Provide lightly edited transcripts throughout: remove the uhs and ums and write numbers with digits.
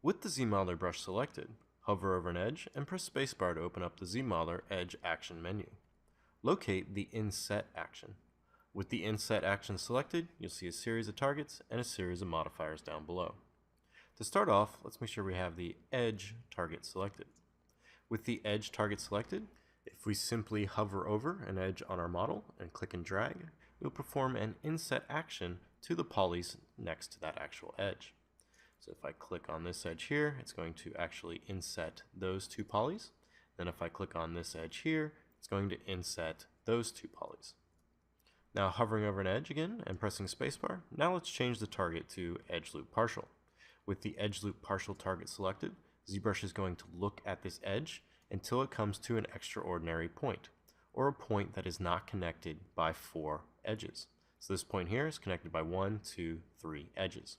With the ZModeler brush selected, hover over an edge and press spacebar to open up the ZModeler Edge Action menu. Locate the Inset Action. With the Inset Action selected, you'll see a series of targets and a series of modifiers down below. To start off, let's make sure we have the Edge target selected. With the Edge target selected, if we simply hover over an edge on our model and click and drag, we'll perform an inset action to the polys next to that actual edge. So if I click on this edge here, it's going to actually inset those two polys. Then if I click on this edge here, it's going to inset those two polys. Now hovering over an edge again and pressing spacebar, now let's change the target to Edge Loop Partial. With the Edge Loop Partial target selected, ZBrush is going to look at this edge until it comes to an extraordinary point, or a point that is not connected by 4 edges. So this point here is connected by 1, 2, 3 edges.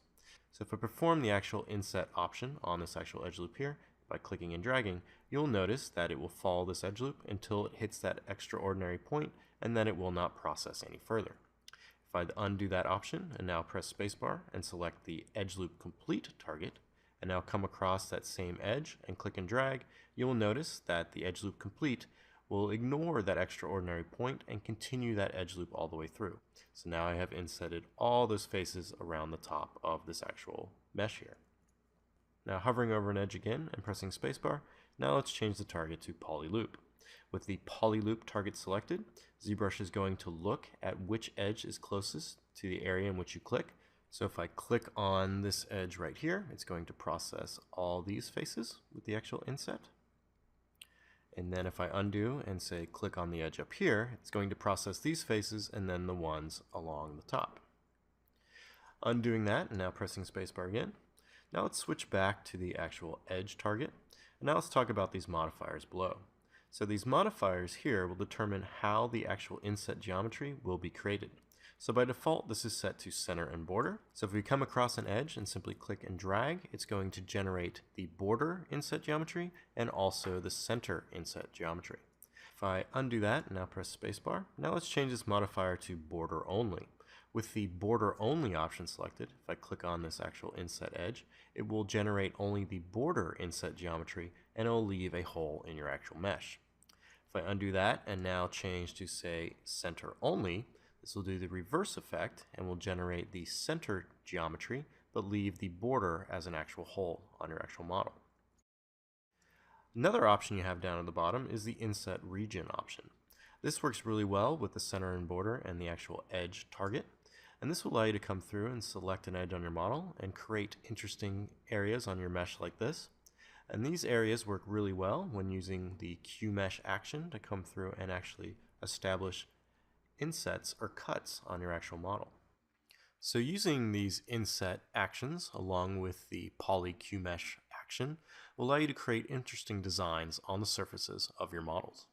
So if I perform the actual inset option on this actual edge loop here, by clicking and dragging, you'll notice that it will follow this edge loop until it hits that extraordinary point, and then it will not process any further. If I undo that option and now press spacebar and select the Edge Loop Complete target, and now come across that same edge and click and drag, you will notice that the Edge Loop Complete will ignore that extraordinary point and continue that edge loop all the way through. So now I have insetted all those faces around the top of this actual mesh here. Now hovering over an edge again and pressing spacebar, now let's change the target to Poly Loop. With the Poly Loop target selected, ZBrush is going to look at which edge is closest to the area in which you click. So if I click on this edge right here, it's going to process all these faces with the actual inset. And then if I undo and say click on the edge up here, it's going to process these faces and then the ones along the top. Undoing that and now pressing spacebar again. Now let's switch back to the actual edge target. And now let's talk about these modifiers below. So these modifiers here will determine how the actual inset geometry will be created. So by default, this is set to center and border. So if we come across an edge and simply click and drag, it's going to generate the border inset geometry and also the center inset geometry. If I undo that and now press spacebar, now let's change this modifier to border only. With the border only option selected, if I click on this actual inset edge, it will generate only the border inset geometry and it will leave a hole in your actual mesh. If I undo that and now change to say center only, this will do the reverse effect and will generate the center geometry but leave the border as an actual hole on your actual model. Another option you have down at the bottom is the Inset Region option. This works really well with the center and border and the actual edge target, and this will allow you to come through and select an edge on your model and create interesting areas on your mesh like this. And these areas work really well when using the QMesh action to come through and actually establish insets or cuts on your actual model. So using these inset actions along with the Poly QMesh action will allow you to create interesting designs on the surfaces of your models.